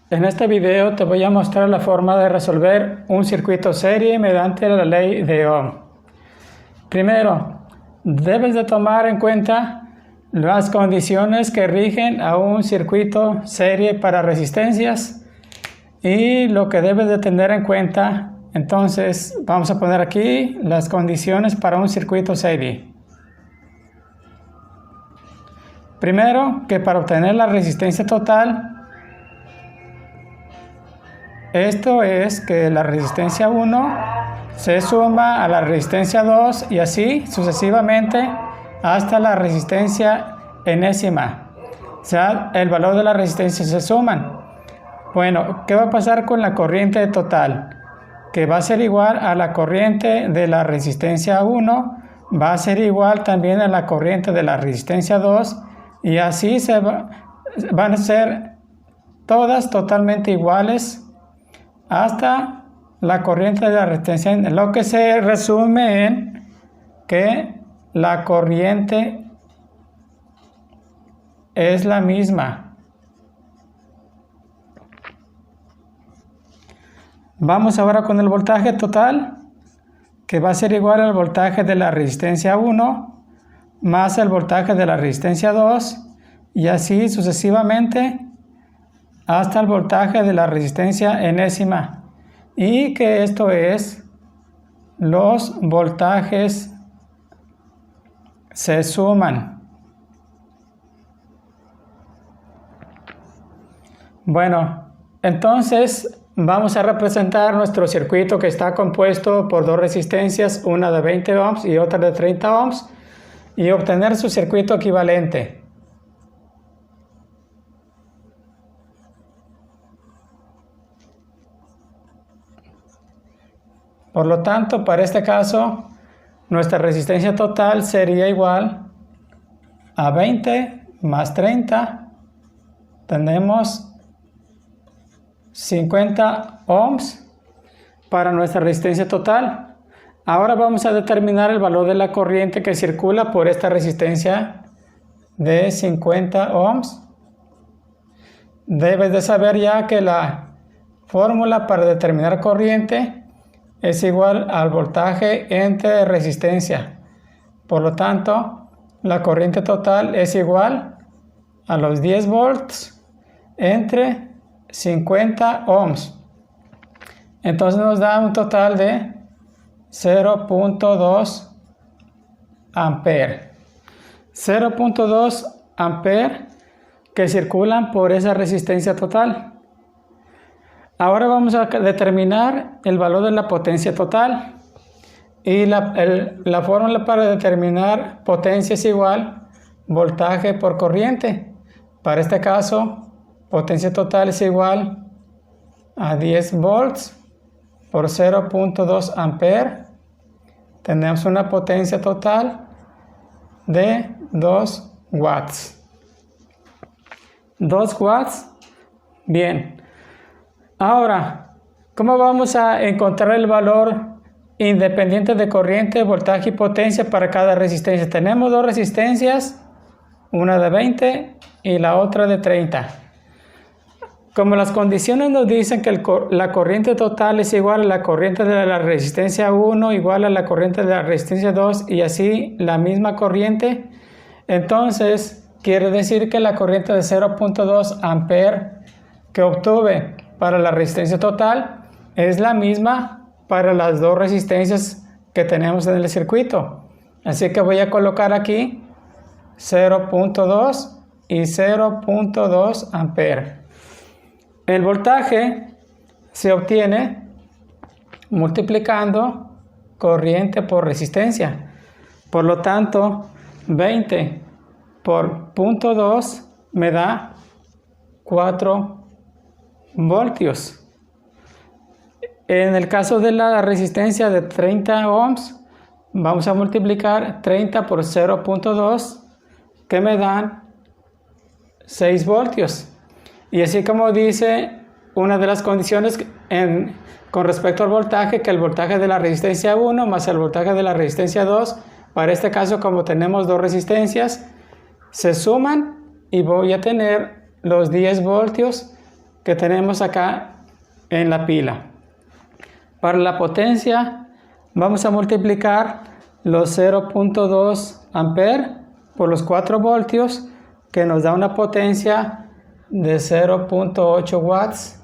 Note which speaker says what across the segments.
Speaker 1: En este video te voy a mostrar la forma de resolver un circuito serie mediante la ley de Ohm. Primero, debes de tomar en cuenta las condiciones que rigen a un circuito serie para resistencias y lo que debes de tener en cuenta. Entonces, vamos a poner aquí las condiciones para un circuito serie. Primero, que para obtener la resistencia total, esto es que la resistencia 1 se suma a la resistencia 2 y así sucesivamente hasta la resistencia enésima. O sea, el valor de la resistencia se suman. Bueno, ¿qué va a pasar con la corriente total? Que va a ser igual a la corriente de la resistencia 1, va a ser igual también a la corriente de la resistencia 2 y así van a ser todas totalmente iguales hasta la corriente de la resistencia, lo que se resume en que la corriente es la misma. Vamos ahora con el voltaje total, que va a ser igual al voltaje de la resistencia 1 más el voltaje de la resistencia 2 y así sucesivamente hasta el voltaje de la resistencia enésima, y que esto es los voltajes se suman. Bueno, entonces vamos a representar nuestro circuito que está compuesto por dos resistencias, una de 20 ohms y otra de 30 ohms, y obtener su circuito equivalente. Por lo tanto, para este caso, nuestra resistencia total sería igual a 20 más 30. Tenemos 50 ohms para nuestra resistencia total. Ahora vamos a determinar el valor de la corriente que circula por esta resistencia de 50 ohms. Debes de saber ya que la fórmula para determinar corriente es igual al voltaje entre resistencia. Por lo tanto, la corriente total es igual a los 10 volts entre 50 ohms. Entonces nos da un total de 0.2 ampere. 0.2 ampere que circulan por esa resistencia total. Ahora vamos a determinar el valor de la potencia total. Y la fórmula para determinar potencia es igual voltaje por corriente. Para este caso, potencia total es igual a 10 volts por 0.2 ampere. Tenemos una potencia total de 2 watts. 2 watts. Bien. Ahora, ¿cómo vamos a encontrar el valor independiente de corriente, voltaje y potencia para cada resistencia? Tenemos dos resistencias, una de 20 y la otra de 30. Como las condiciones nos dicen que la corriente total es igual a la corriente de la resistencia 1 igual a la corriente de la resistencia 2 y así la misma corriente, entonces quiere decir que la corriente de 0.2 ampere que obtuve para la resistencia total es la misma para las dos resistencias que tenemos en el circuito. Así que voy a colocar aquí 0.2 y 0.2 ampere. El voltaje se obtiene multiplicando corriente por resistencia. Por lo tanto, 20 por 0.2 me da 4 voltios. En el caso de la resistencia de 30 ohms, vamos a multiplicar 30 por 0.2, que me dan 6 voltios. Y así como dice una de las condiciones con respecto al voltaje, que el voltaje de la resistencia 1 más el voltaje de la resistencia 2, para este caso como tenemos dos resistencias, se suman y voy a tener los 10 voltios que tenemos acá en la pila. Para la potencia vamos a multiplicar los 0.2 amperes por los 4 voltios, que nos da una potencia de 0.8 watts,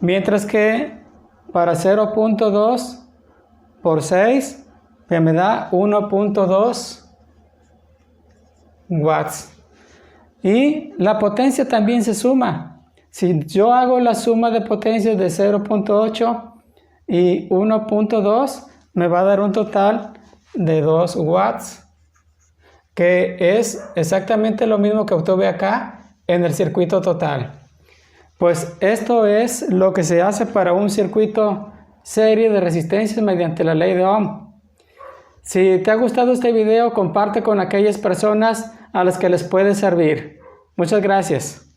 Speaker 1: mientras que para 0.2 por 6 me da 1.2 watts. Y la potencia también se suma. Si yo hago la suma de potencias de 0.8 y 1.2, me va a dar un total de 2 watts, que es exactamente lo mismo que obtuve acá en el circuito total. Pues esto es lo que se hace para un circuito serie de resistencias mediante la ley de Ohm. Si te ha gustado este video, comparte con aquellas personas a las que les puede servir. Muchas gracias.